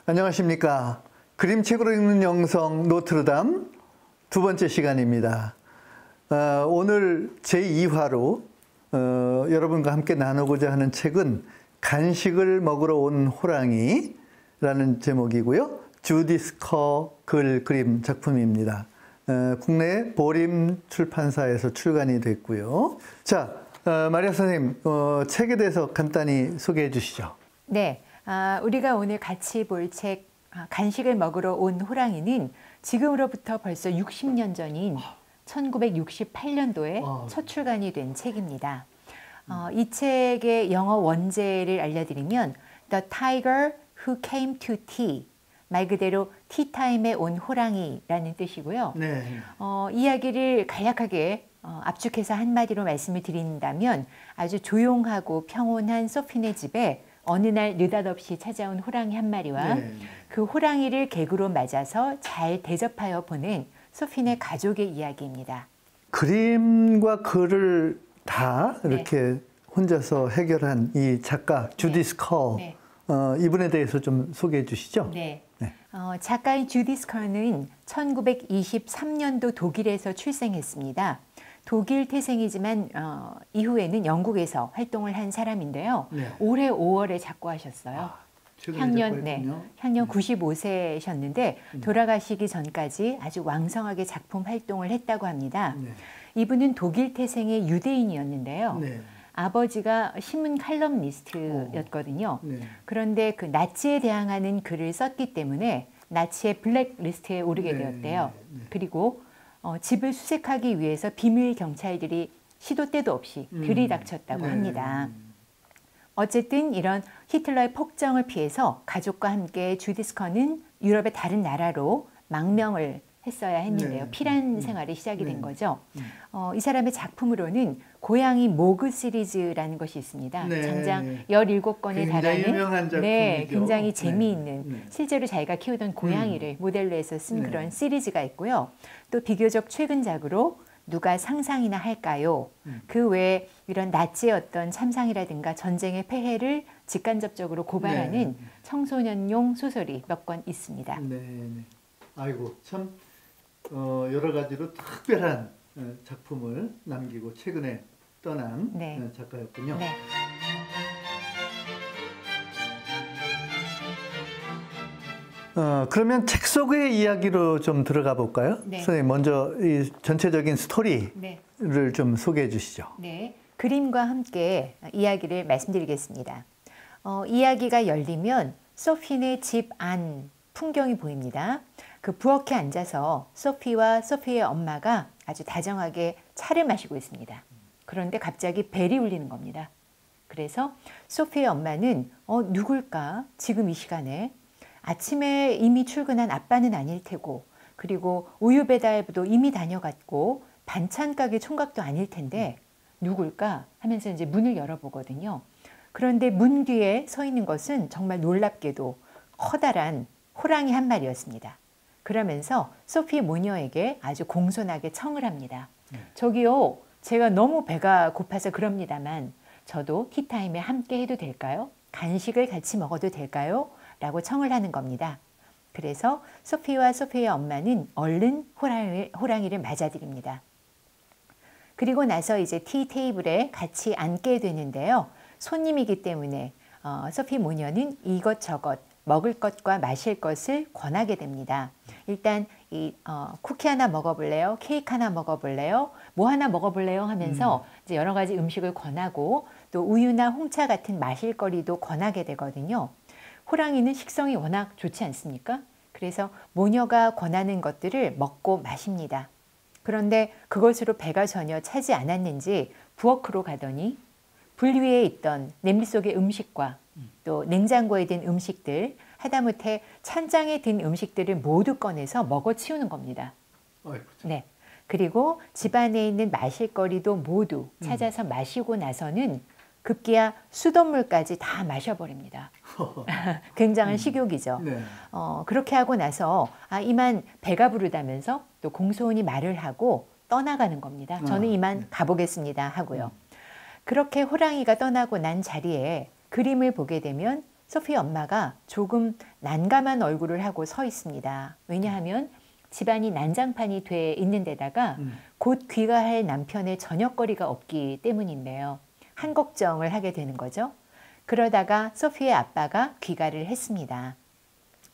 안녕하십니까. 그림책으로 읽는 영성 노트르담 두 번째 시간입니다. 오늘 제2화로 여러분과 함께 나누고자 하는 책은 간식을 먹으러 온 호랑이라는 제목이고요. 주디스 커 글 그림 작품입니다. 국내 보림 출판사에서 출간이 됐고요. 자, 마리아 선생님, 책에 대해서 간단히 소개해 주시죠. 네, 우리가 오늘 같이 볼 책 간식을 먹으러 온 호랑이는 지금으로부터 벌써 60년 전인 1968년도에 첫 출간이 된 책입니다. 이 책의 영어 원제를 알려드리면 The Tiger Who Came to Tea, 말 그대로 티타임에 온 호랑이라는 뜻이고요. 네. 이야기를 간략하게 압축해서 한마디로 말씀을 드린다면 아주 조용하고 평온한 소핀의 집에 어느 날 느닷없이 찾아온 호랑이 한 마리와 그 호랑이를 객으로 맞아서 잘 대접하여 보낸 소핀의 가족의 이야기입니다. 그림과 글을 다 이렇게 혼자서 해결한 이 작가 주디스 커, 이분에 대해서 좀 소개해 주시죠. 네. 작가인 주디스 커는 1923년도 독일에서 출생했습니다. 독일 태생이지만 이후에는 영국에서 활동을 한 사람인데요. 올해 5월에 작고하셨어요. 향년 95세셨는데 돌아가시기 전까지 아주 왕성하게 작품 활동을 했다고 합니다. 이분은 독일 태생의 유대인이었는데요. 아버지가 신문 칼럼니스트였거든요. 그런데 그 나치에 대항하는 글을 썼기 때문에 나치의 블랙리스트에 오르게 되었대요. 그리고 집을 수색하기 위해서 비밀 경찰들이 시도 때도 없이 들이닥쳤다고 합니다. 어쨌든 이런 히틀러의 폭정을 피해서 가족과 함께 주디스 커는 유럽의 다른 나라로 망명을 했어야 했는데요. 피란 생활이 시작이 된 거죠. 이 사람의 작품으로는 고양이 모그 시리즈라는 것이 있습니다. 장장 17권에 달하는 굉장히 재미있는 실제로 자기가 키우던 고양이를 모델로 해서 쓴 그런 시리즈가 있고요. 또 비교적 최근작으로 누가 상상이나 할까요? 그 외에 이런 나치의 어떤 참상이라든가 전쟁의 폐해를 직간접적으로 고발하는 청소년용 소설이 몇 권 있습니다. 아이고 참 여러 가지로 특별한 작품을 남기고 최근에 떠난 작가였군요. 그러면 책 속의 이야기로 좀 들어가 볼까요? 선생님 먼저 이 전체적인 스토리를 좀 소개해 주시죠. 네, 그림과 함께 이야기를 말씀드리겠습니다. 이야기가 열리면 소피네 집 안 풍경이 보입니다. 그 부엌에 앉아서 소피와 소피의 엄마가 아주 다정하게 차를 마시고 있습니다. 그런데 갑자기 벨이 울리는 겁니다. 그래서 소피의 엄마는 누굴까? 지금 이 시간에 아침에 이미 출근한 아빠는 아닐 테고 그리고 우유 배달부도 이미 다녀갔고 반찬 가게 총각도 아닐 텐데 누굴까? 하면서 이제 문을 열어보거든요. 그런데 문 뒤에 서 있는 것은 정말 놀랍게도 커다란 호랑이 한 마리였습니다. 그러면서 소피 모녀에게 아주 공손하게 청을 합니다. 저기요, 제가 너무 배가 고파서 그럽니다만 저도 티타임에 함께 해도 될까요? 간식을 같이 먹어도 될까요? 라고 청을 하는 겁니다. 그래서 소피와 소피의 엄마는 얼른 호랑이를 맞아들입니다. 그리고 나서 이제 티 테이블에 같이 앉게 되는데요. 손님이기 때문에 소피 모녀는 이것저것 먹을 것과 마실 것을 권하게 됩니다. 일단 이 쿠키 하나 먹어볼래요? 케이크 하나 먹어볼래요? 뭐 하나 먹어볼래요? 하면서 이제 여러 가지 음식을 권하고 또 우유나 홍차 같은 마실거리도 권하게 되거든요. 호랑이는 식성이 워낙 좋지 않습니까? 그래서 모녀가 권하는 것들을 먹고 마십니다. 그런데 그것으로 배가 전혀 차지 않았는지 부엌으로 가더니 불 위에 있던 냄비 속의 음식과 또 냉장고에 든 음식들, 하다못해 찬장에 든 음식들을 모두 꺼내서 먹어치우는 겁니다. 네. 그리고 집안에 있는 마실거리도 모두 찾아서 마시고 나서는 급기야 수돗물까지 다 마셔버립니다. 굉장한 식욕이죠. 그렇게 하고 나서 이만 배가 부르다면서 또 공손히 말을 하고 떠나가는 겁니다. 저는 이만 가보겠습니다 하고요. 그렇게 호랑이가 떠나고 난 자리에 그림을 보게 되면 소피 엄마가 조금 난감한 얼굴을 하고 서 있습니다. 왜냐하면 집안이 난장판이 돼 있는 데다가 곧 귀가할 남편의 저녁거리가 없기 때문인데요. 한 걱정을 하게 되는 거죠. 그러다가 소피의 아빠가 귀가를 했습니다.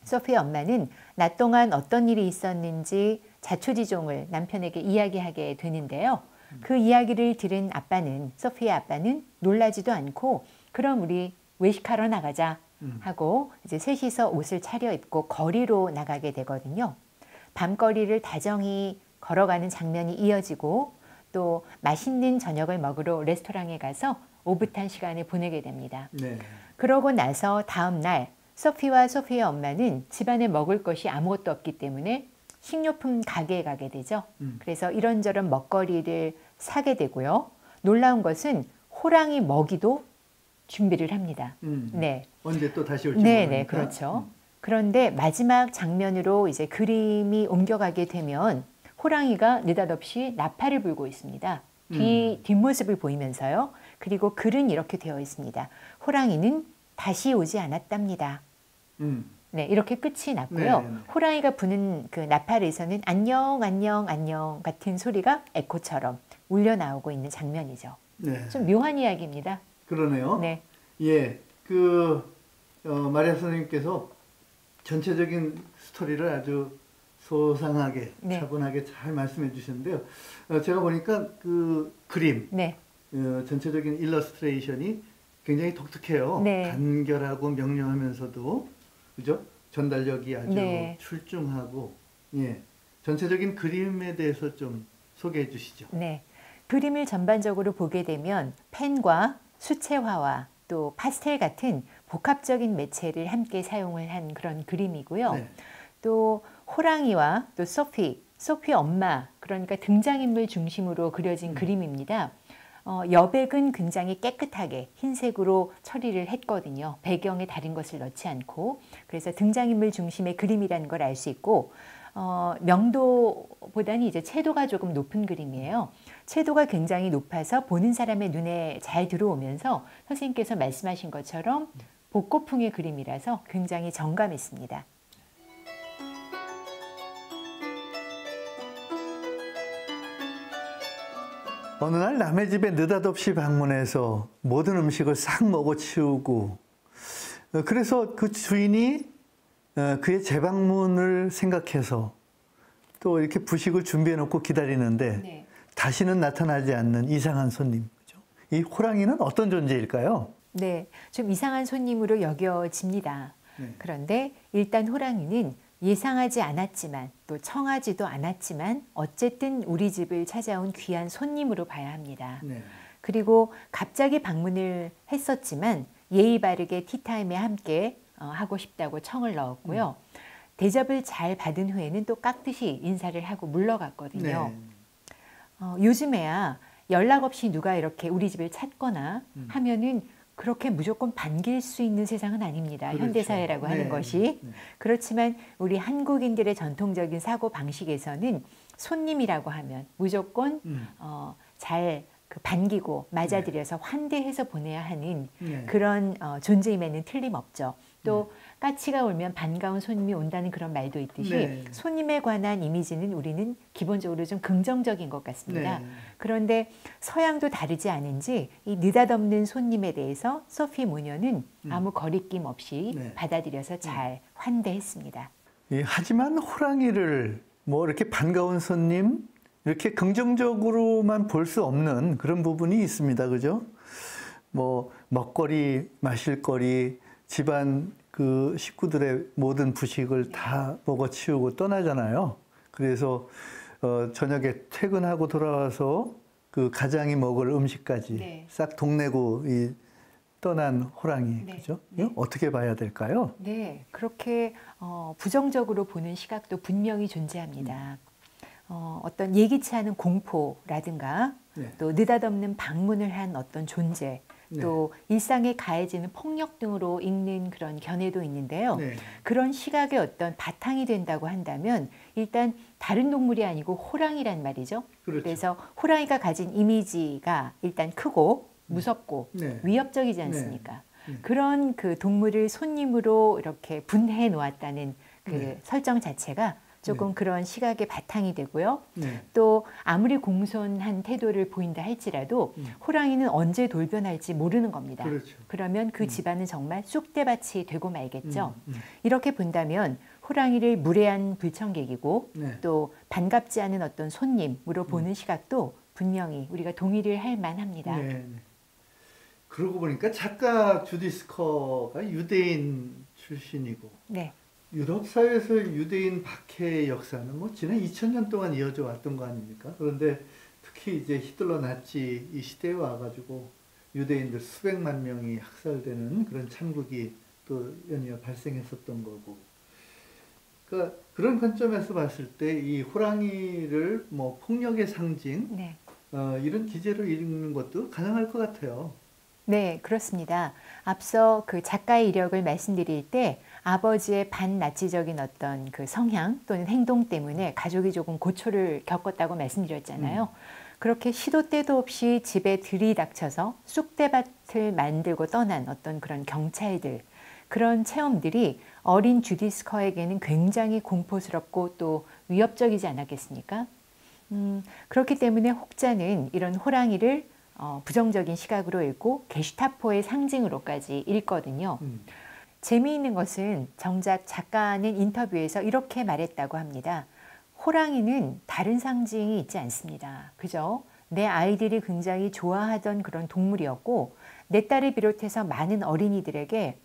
소피의 엄마는 낮 동안 어떤 일이 있었는지 자초지종을 남편에게 이야기하게 되는데요. 그 이야기를 들은 아빠는, 소피의 아빠는 놀라지도 않고 그럼 우리 외식하러 나가자 하고 이제 셋이서 옷을 차려입고 거리로 나가게 되거든요. 밤거리를 다정히 걸어가는 장면이 이어지고 또 맛있는 저녁을 먹으러 레스토랑에 가서 오붓한 시간을 보내게 됩니다. 네. 그러고 나서 다음 날 소피와 소피의 엄마는 집안에 먹을 것이 아무것도 없기 때문에 식료품 가게에 가게 되죠. 그래서 이런저런 먹거리를 사게 되고요. 놀라운 것은 호랑이 먹이도 준비를 합니다. 네. 언제 또 다시 올지 네, 모르니까. 네, 그렇죠. 그런데 마지막 장면으로 이제 그림이 옮겨가게 되면 호랑이가 느닷없이 나팔을 불고 있습니다. 뒷모습을 보이면서요. 그리고 글은 이렇게 되어 있습니다. 호랑이는 다시 오지 않았답니다. 네, 이렇게 끝이 났고요. 네. 호랑이가 부는 그 나팔에서는 안녕, 안녕, 안녕 같은 소리가 에코처럼 울려 나오고 있는 장면이죠. 네. 좀 묘한 이야기입니다. 그러네요. 네, 예, 마리아 선생님께서 전체적인 스토리를 아주 소상하게, 네. 차분하게 잘 말씀해 주셨는데요. 제가 보니까 그 그림, 네, 전체적인 일러스트레이션이 굉장히 독특해요. 네. 간결하고 명료하면서도, 그죠? 전달력이 아주 네. 출중하고, 예. 전체적인 그림에 대해서 좀 소개해 주시죠. 네. 그림을 전반적으로 보게 되면 펜과 수채화와 또 파스텔 같은 복합적인 매체를 함께 사용을 한 그런 그림이고요. 네. 또 호랑이와 또 소피 엄마, 그러니까 등장인물 중심으로 그려진 그림입니다. 여백은 굉장히 깨끗하게 흰색으로 처리를 했거든요. 배경에 다른 것을 넣지 않고. 그래서 등장인물 중심의 그림이라는 걸 알 수 있고, 명도보다는 이제 채도가 조금 높은 그림이에요. 채도가 굉장히 높아서 보는 사람의 눈에 잘 들어오면서 선생님께서 말씀하신 것처럼 복고풍의 그림이라서 굉장히 정감했습니다. 어느 날 남의 집에 느닷없이 방문해서 모든 음식을 싹 먹어치우고, 그래서 그 주인이 그의 재방문을 생각해서 또 이렇게 부식을 준비해 놓고 기다리는데 네. 다시는 나타나지 않는 이상한 손님. 그죠? 이 호랑이는 어떤 존재일까요? 네, 좀 이상한 손님으로 여겨집니다. 네. 그런데 일단 호랑이는 예상하지 않았지만 또 청하지도 않았지만 어쨌든 우리 집을 찾아온 귀한 손님으로 봐야 합니다. 네. 그리고 갑자기 방문을 했었지만 예의 바르게 티타임에 함께 하고 싶다고 청을 넣었고요. 대접을 잘 받은 후에는 또 깍듯이 인사를 하고 물러갔거든요. 네. 요즘에야 연락 없이 누가 이렇게 우리 집을 찾거나 하면은 그렇게 무조건 반길 수 있는 세상은 아닙니다. 그렇죠. 현대사회라고 하는 네. 것이. 네. 그렇지만 우리 한국인들의 전통적인 사고 방식에서는 손님이라고 하면 무조건 잘 반기고 맞아들여서 환대해서 보내야 하는 네. 그런 존재임에는 틀림없죠. 또 까치가 울면 반가운 손님이 온다는 그런 말도 있듯이 네. 손님에 관한 이미지는 우리는 기본적으로 좀 긍정적인 것 같습니다. 네. 그런데 서양도 다르지 않은지 이 느닷없는 손님에 대해서 소피 모녀는 아무 거리낌 없이 네. 받아들여서 잘 환대했습니다. 하지만 호랑이를 뭐 이렇게 반가운 손님, 이렇게 긍정적으로만 볼 수 없는 그런 부분이 있습니다. 그죠? 뭐 먹거리, 마실거리, 집안 그 식구들의 모든 부식을 다 먹어치우고 떠나잖아요. 그래서 저녁에 퇴근하고 돌아와서 그 가장이 먹을 음식까지 싹 동내고 떠난 호랑이, 그죠? 어떻게 봐야 될까요? 네, 그렇게 부정적으로 보는 시각도 분명히 존재합니다. 어떤 예기치 않은 공포라든가 또 느닷없는 방문을 한 어떤 존재, 또 일상에 가해지는 폭력 등으로 읽는 그런 견해도 있는데요. 그런 시각의 어떤 바탕이 된다고 한다면 일단 다른 동물이 아니고 호랑이란 말이죠. 그렇죠. 그래서 호랑이가 가진 이미지가 일단 크고 무섭고 위협적이지 않습니까? 그런 그 동물을 손님으로 이렇게 분해 놓았다는 그 네. 설정 자체가 조금 네. 그런 시각의 바탕이 되고요. 네. 또 아무리 공손한 태도를 보인다 할지라도 호랑이는 언제 돌변할지 모르는 겁니다. 그렇죠. 그러면 그 집안은 정말 쑥대밭이 되고 말겠죠. 음. 이렇게 본다면 호랑이를 무례한 불청객이고 네. 또 반갑지 않은 어떤 손님으로 보는 시각도 분명히 우리가 동의를 할 만합니다. 네. 네. 그러고 보니까 작가 주디 스커가 유대인 출신이고 네. 유럽 사회에서 유대인 박해의 역사는 뭐 지난 2000년 동안 이어져 왔던 거 아닙니까? 그런데 특히 이제 히틀러 나치 이 시대에 와가지고 유대인들 수백만 명이 학살되는 그런 참극이 또 연이어 발생했었던 거고. 그러니까 그런 관점에서 봤을 때 이 호랑이를 뭐 폭력의 상징, 네. 이런 기제로 읽는 것도 가능할 것 같아요. 네, 그렇습니다. 앞서 그 작가의 이력을 말씀드릴 때 아버지의 반나치적인 어떤 그 성향 또는 행동 때문에 가족이 조금 고초를 겪었다고 말씀드렸잖아요. 그렇게 시도 때도 없이 집에 들이닥쳐서 쑥대밭을 만들고 떠난 어떤 그런 경찰들, 그런 체험들이 어린 주디 스커에게는 굉장히 공포스럽고 또 위협적이지 않았겠습니까? 그렇기 때문에 혹자는 이런 호랑이를 부정적인 시각으로 읽고 게슈타포의 상징으로까지 읽거든요. 재미있는 것은 정작 작가는 인터뷰에서 이렇게 말했다고 합니다. 호랑이는 다른 상징이 있지 않습니다. 그죠? 내 아이들이 굉장히 좋아하던 그런 동물이었고 내 딸을 비롯해서 많은 어린이들에게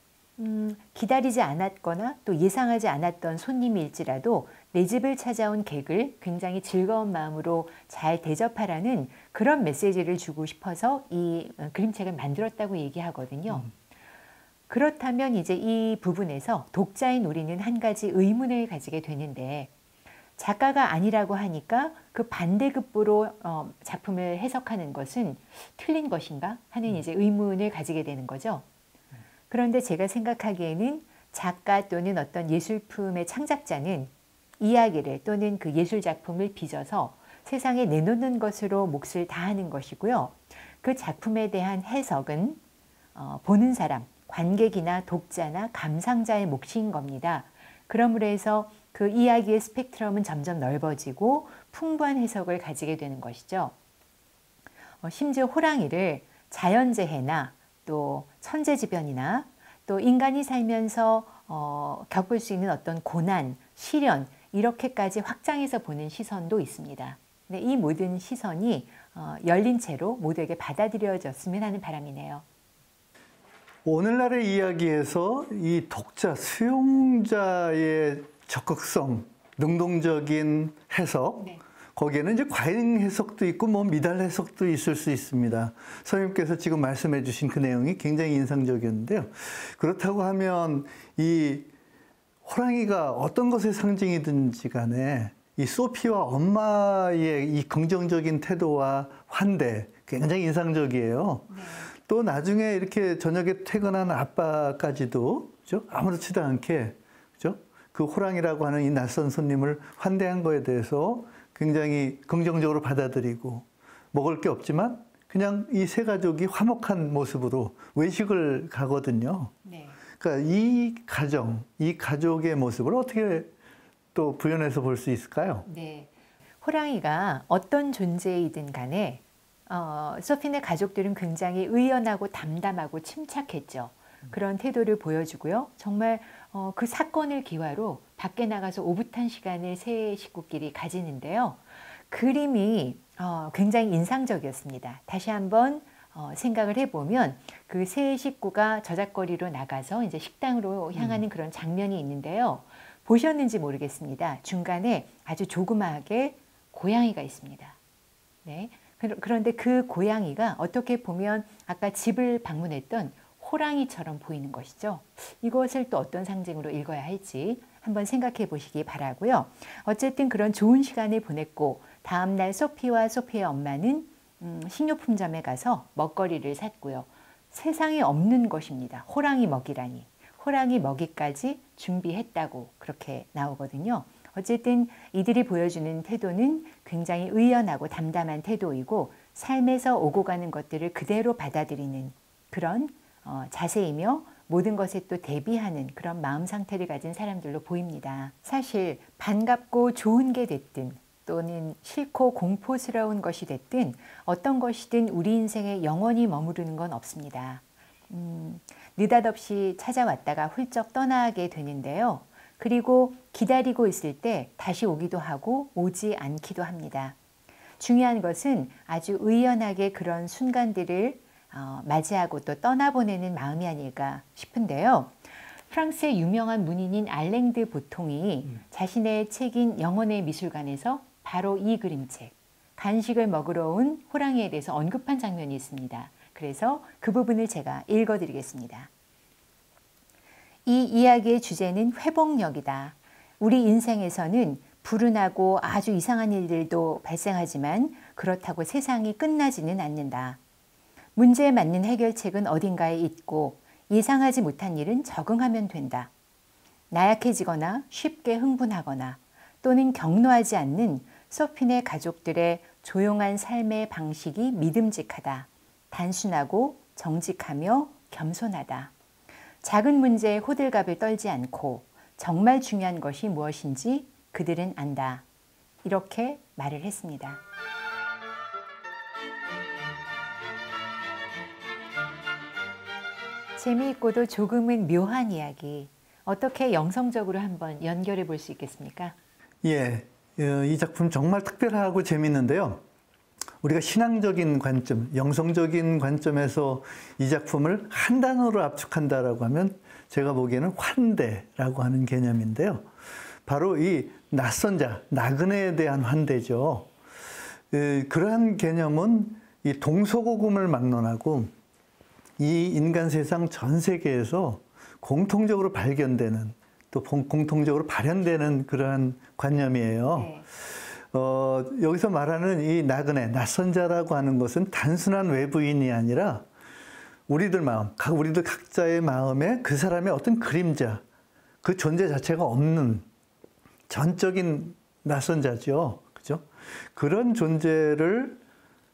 기다리지 않았거나 또 예상하지 않았던 손님일지라도 내 집을 찾아온 객을 굉장히 즐거운 마음으로 잘 대접하라는 그런 메시지를 주고 싶어서 이 그림책을 만들었다고 얘기하거든요. 그렇다면 이제 이 부분에서 독자인 우리는 한 가지 의문을 가지게 되는데 작가가 아니라고 하니까 그 반대급부로 작품을 해석하는 것은 틀린 것인가 하는 이제 의문을 가지게 되는 거죠. 그런데 제가 생각하기에는 작가 또는 어떤 예술품의 창작자는 이야기를 또는 그 예술작품을 빚어서 세상에 내놓는 것으로 몫을 다하는 것이고요. 그 작품에 대한 해석은 보는 사람, 관객이나 독자나 감상자의 몫인 겁니다. 그러므로 해서 그 이야기의 스펙트럼은 점점 넓어지고 풍부한 해석을 가지게 되는 것이죠. 심지어 호랑이를 자연재해나 또 천재지변이나 또 인간이 살면서 겪을 수 있는 어떤 고난, 시련 이렇게까지 확장해서 보는 시선도 있습니다. 네, 이 모든 시선이 열린 채로 모두에게 받아들여졌으면 하는 바람이네요. 오늘날의 이야기에서 이 독자, 수용자의 적극성, 능동적인 해석, 네. 거기에는 이제 과잉 해석도 있고 뭐 미달 해석도 있을 수 있습니다. 선생님께서 지금 말씀해 주신 그 내용이 굉장히 인상적이었는데요. 그렇다고 하면 이 호랑이가 어떤 것의 상징이든지 간에 이 소피와 엄마의 이 긍정적인 태도와 환대 굉장히 인상적이에요. 네. 또 나중에 이렇게 저녁에 퇴근한 아빠까지도 그죠? 아무렇지도 않게 그죠? 그 호랑이라고 하는 이 낯선 손님을 환대한 거에 대해서 굉장히 긍정적으로 받아들이고 먹을 게 없지만 그냥 이 세 가족이 화목한 모습으로 외식을 가거든요. 네. 그러니까 이 가정, 이 가족의 모습을 어떻게 또 부연해서 볼 수 있을까요? 네. 호랑이가 어떤 존재이든 간에 소피네 가족들은 굉장히 의연하고 담담하고 침착했죠. 그런 태도를 보여주고요. 정말 그 사건을 기화로 밖에 나가서 오붓한 시간을 세 식구끼리 가지는데요. 그림이 굉장히 인상적이었습니다. 다시 한번 생각을 해보면 그 세 식구가 저작거리로 나가서 이제 식당으로 향하는 그런 장면이 있는데요. 보셨는지 모르겠습니다. 중간에 아주 조그마하게 고양이가 있습니다. 네. 그런데 그 고양이가 어떻게 보면 아까 집을 방문했던 호랑이처럼 보이는 것이죠. 이것을 또 어떤 상징으로 읽어야 할지 한번 생각해 보시기 바라고요. 어쨌든 그런 좋은 시간을 보냈고 다음날 소피와 소피의 엄마는 식료품점에 가서 먹거리를 샀고요. 세상에 없는 것입니다. 호랑이 먹이라니. 호랑이 먹이까지 준비했다고 그렇게 나오거든요. 어쨌든 이들이 보여주는 태도는 굉장히 의연하고 담담한 태도이고 삶에서 오고 가는 것들을 그대로 받아들이는 그런 자세이며 모든 것에 또 대비하는 그런 마음 상태를 가진 사람들로 보입니다. 사실 반갑고 좋은 게 됐든 또는 싫고 공포스러운 것이 됐든 어떤 것이든 우리 인생에 영원히 머무르는 건 없습니다. 느닷없이 찾아왔다가 훌쩍 떠나게 되는데요. 그리고 기다리고 있을 때 다시 오기도 하고 오지 않기도 합니다. 중요한 것은 아주 의연하게 그런 순간들을 맞이하고 또 떠나보내는 마음이 아닐까 싶은데요. 프랑스의 유명한 문인인 알랭드 보통이 자신의 책인 영혼의 미술관에서 바로 이 그림책, 간식을 먹으러 온 호랑이에 대해서 언급한 장면이 있습니다. 그래서 그 부분을 제가 읽어드리겠습니다. 이 이야기의 주제는 회복력이다. 우리 인생에서는 불운하고 아주 이상한 일들도 발생하지만 그렇다고 세상이 끝나지는 않는다. 문제에 맞는 해결책은 어딘가에 있고 예상하지 못한 일은 적응하면 된다. 나약해지거나 쉽게 흥분하거나 또는 격노하지 않는 소핀의 가족들의 조용한 삶의 방식이 믿음직하다. 단순하고 정직하며 겸손하다. 작은 문제에 호들갑을 떨지 않고 정말 중요한 것이 무엇인지 그들은 안다. 이렇게 말을 했습니다. 재미있고도 조금은 묘한 이야기. 어떻게 영성적으로 한번 연결해 볼 수 있겠습니까? 예, 이 작품 정말 특별하고 재미있는데요. 우리가 신앙적인 관점, 영성적인 관점에서 이 작품을 한 단어로 압축한다라고 하면 제가 보기에는 환대라고 하는 개념인데요. 바로 이 낯선 자, 나그네에 대한 환대죠. 그러한 개념은 이 동서고금을 막론하고 이 인간 세상 전 세계에서 공통적으로 발견되는 또 공통적으로 발현되는 그러한 관념이에요. 네. 여기서 말하는 이 나그네, 낯선 자라고 하는 것은 단순한 외부인이 아니라 우리들 마음, 우리들 각자의 마음에 그 사람의 어떤 그림자, 그 존재 자체가 없는 전적인 낯선 자죠. 그죠? 그런 존재를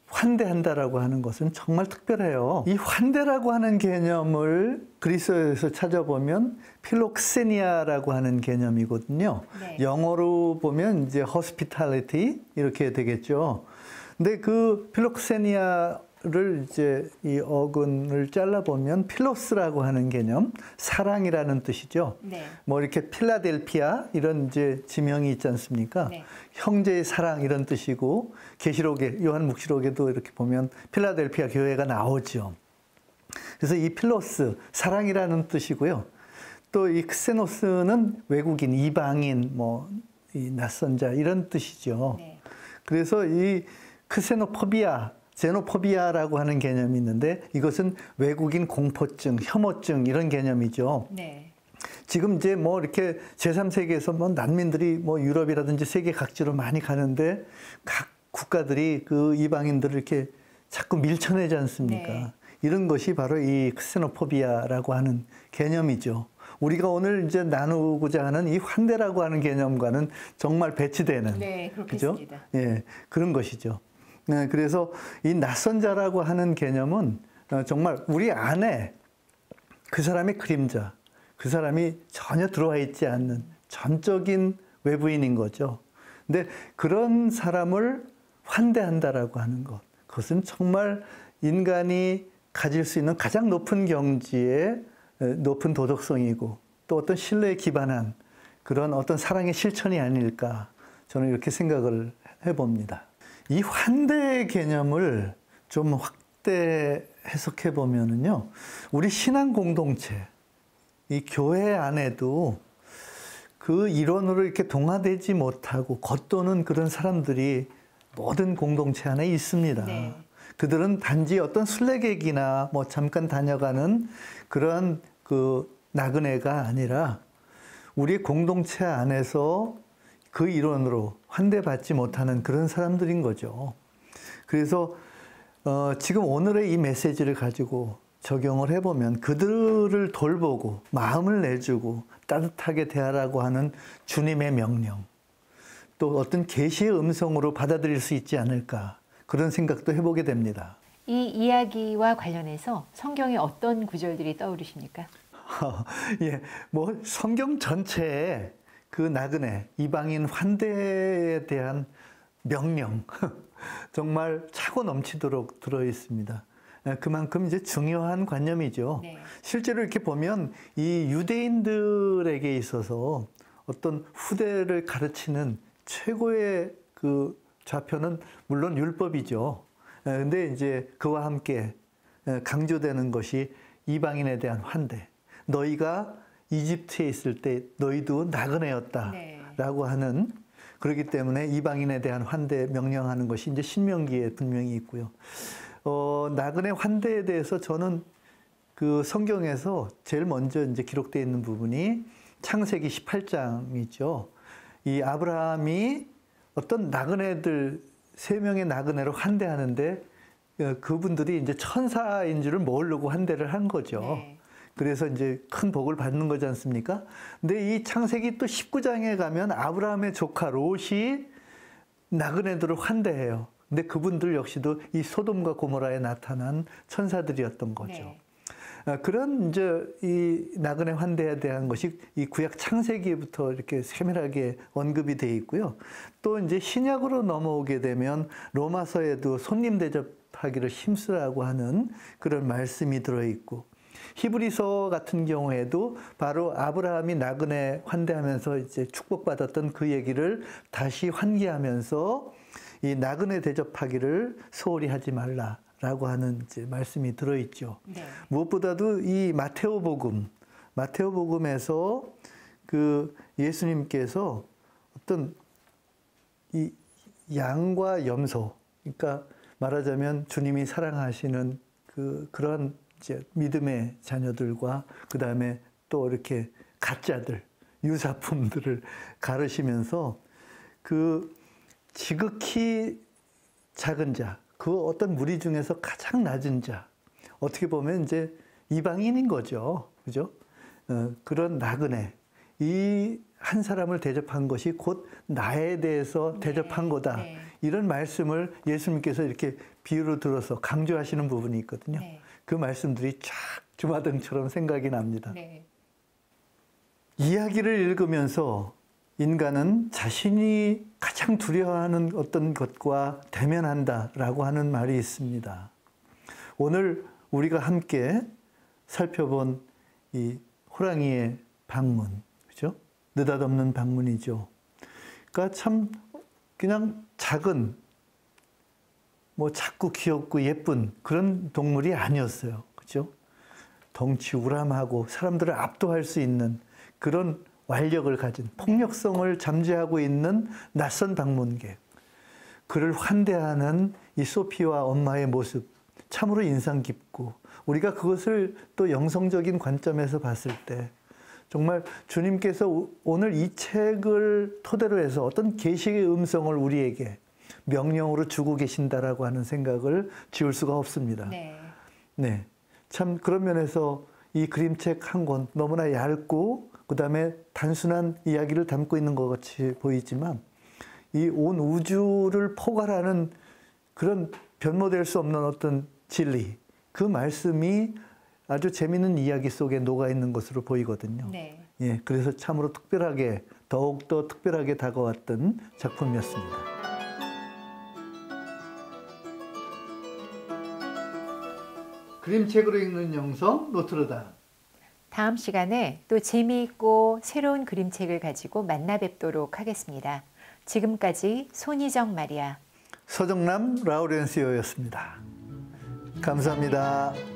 환대한다라고 하는 것은 정말 특별해요. 이 환대라고 하는 개념을 그리스어에서 찾아보면 필록세니아라고 하는 개념이거든요. 네. 영어로 보면 이제 hospitality 이렇게 되겠죠. 근데 그 필록세니아를 이제 이 어근을 잘라보면 필로스라고 하는 개념, 사랑이라는 뜻이죠. 네. 뭐 이렇게 필라델피아 이런 이제 지명이 있지 않습니까? 네. 형제의 사랑 이런 뜻이고 계시록에 요한묵시록에도 이렇게 보면 필라델피아 교회가 나오죠. 그래서 이 필로스 사랑이라는 뜻이고요. 또 이 크세노스는 외국인, 이방인, 뭐 이 낯선 자 이런 뜻이죠. 네. 그래서 이 크세노포비아, 제노포비아라고 하는 개념이 있는데 이것은 외국인 공포증, 혐오증 이런 개념이죠. 네. 지금 이제 뭐 이렇게 제3세계에서 뭐 난민들이 뭐 유럽이라든지 세계 각지로 많이 가는데 각 국가들이 그 이방인들을 이렇게 자꾸 밀쳐내지 않습니까? 네. 이런 것이 바로 이 크세노포비아라고 하는 개념이죠. 우리가 오늘 이제 나누고자 하는 이 환대라고 하는 개념과는 정말 배치되는, 네, 그죠? 그렇겠습니다. 예, 그런 것이죠. 네, 그래서 이 낯선 자라고 하는 개념은 정말 우리 안에 그 사람의 그림자, 그 사람이 전혀 들어와 있지 않는 전적인 외부인인 거죠. 근데 그런 사람을 환대한다라고 하는 것, 그것은 정말 인간이 가질 수 있는 가장 높은 경지의 높은 도덕성이고 또 어떤 신뢰에 기반한 그런 어떤 사랑의 실천이 아닐까 저는 이렇게 생각을 해봅니다. 이 환대의 개념을 좀 확대 해석해 보면은요, 우리 신앙 공동체, 이 교회 안에도 그 일원으로 이렇게 동화되지 못하고 겉도는 그런 사람들이 모든 공동체 안에 있습니다. 네. 그들은 단지 어떤 순례객이나 뭐 잠깐 다녀가는 그런 그 나그네가 아니라 우리 공동체 안에서 그 일원으로 환대받지 못하는 그런 사람들인 거죠. 그래서 지금 오늘의 이 메시지를 가지고 적용을 해보면 그들을 돌보고 마음을 내주고 따뜻하게 대하라고 하는 주님의 명령, 또 어떤 계시의 음성으로 받아들일 수 있지 않을까 그런 생각도 해보게 됩니다. 이 이야기와 관련해서 성경에 어떤 구절들이 떠오르십니까? 예, 뭐 성경 전체에 그 나그네 이방인 환대에 대한 명령 정말 차고 넘치도록 들어 있습니다. 그만큼 이제 중요한 관념이죠. 네. 실제로 이렇게 보면 이 유대인들에게 있어서 어떤 후대를 가르치는 최고의 그 좌표는 물론 율법이죠. 근데 이제 그와 함께 강조되는 것이 이방인에 대한 환대. 너희가 이집트에 있을 때 너희도 나그네였다라고 하는, 그렇기 때문에 이방인에 대한 환대 명령하는 것이 이제 신명기에 분명히 있고요. 나그네 환대에 대해서 저는 그 성경에서 제일 먼저 이제 기록되어 있는 부분이 창세기 18장이죠. 이 아브라함이 어떤 나그네들 3명의 나그네로 환대하는데 그분들이 이제 천사인 줄을 모르고 환대를 한 거죠. 네. 그래서 이제 큰 복을 받는 거지 않습니까? 근데 이 창세기 또 19장에 가면 아브라함의 조카 롯이 나그네들을 환대해요. 근데 그분들 역시도 이 소돔과 고모라에 나타난 천사들이었던 거죠. 네. 그런 이제 이 나그네 환대에 대한 것이 이 구약 창세기부터 이렇게 세밀하게 언급이 돼 있고요. 또 이제 신약으로 넘어오게 되면 로마서에도 손님 대접하기를 힘쓰라고 하는 그런 말씀이 들어 있고, 히브리서 같은 경우에도 바로 아브라함이 나그네 환대하면서 이제 축복받았던 그 얘기를 다시 환기하면서 이 나그네 대접하기를 소홀히 하지 말라라고 하는 이제 말씀이 들어있죠. 네. 무엇보다도 이 마테오복음에서 그 예수님께서 어떤 이 양과 염소, 그러니까 말하자면 주님이 사랑하시는 그런 이제 믿음의 자녀들과 그 다음에 또 이렇게 가짜들, 유사품들을 가르시면서 그 지극히 작은 자, 그 어떤 무리 중에서 가장 낮은 자, 어떻게 보면 이제 이방인인 거죠. 그죠? 그런 나그네, 이 한 사람을 대접한 것이 곧 나에 대해서 대접한 거다. 네. 이런 말씀을 예수님께서 이렇게 비유로 들어서 강조하시는 부분이 있거든요. 네. 그 말씀들이 쫙 주마등처럼 생각이 납니다. 네. 이야기를 읽으면서 인간은 자신이 가장 두려워하는 어떤 것과 대면한다라고 하는 말이 있습니다. 오늘 우리가 함께 살펴본 이 호랑이의 방문, 그죠? 느닷없는 방문이죠. 그러니까 참 그냥 작은, 뭐 작고 귀엽고 예쁜 그런 동물이 아니었어요. 그죠? 덩치 우람하고 사람들을 압도할 수 있는 그런 완력을 가진, 폭력성을 잠재하고 있는 낯선 방문객. 그를 환대하는 이 소피와 엄마의 모습, 참으로 인상 깊고, 우리가 그것을 또 영성적인 관점에서 봤을 때 정말 주님께서 오늘 이 책을 토대로 해서 어떤 계시의 음성을 우리에게 명령으로 주고 계신다라고 하는 생각을 지울 수가 없습니다. 네. 네. 참 그런 면에서 이 그림책 한 권 너무나 얇고 그다음에 단순한 이야기를 담고 있는 것 같이 보이지만 이 온 우주를 포괄하는 그런 변모될 수 없는 어떤 진리, 그 말씀이 아주 재미있는 이야기 속에 녹아 있는 것으로 보이거든요. 네. 예, 그래서 참으로 특별하게, 더욱더 특별하게 다가왔던 작품이었습니다. 그림책으로 읽는 영성 노트르담. 다음 시간에 또 재미있고 새로운 그림책을 가지고 만나 뵙도록 하겠습니다. 지금까지 손희정 마리아, 서정남 라우렌시오였습니다. 감사합니다.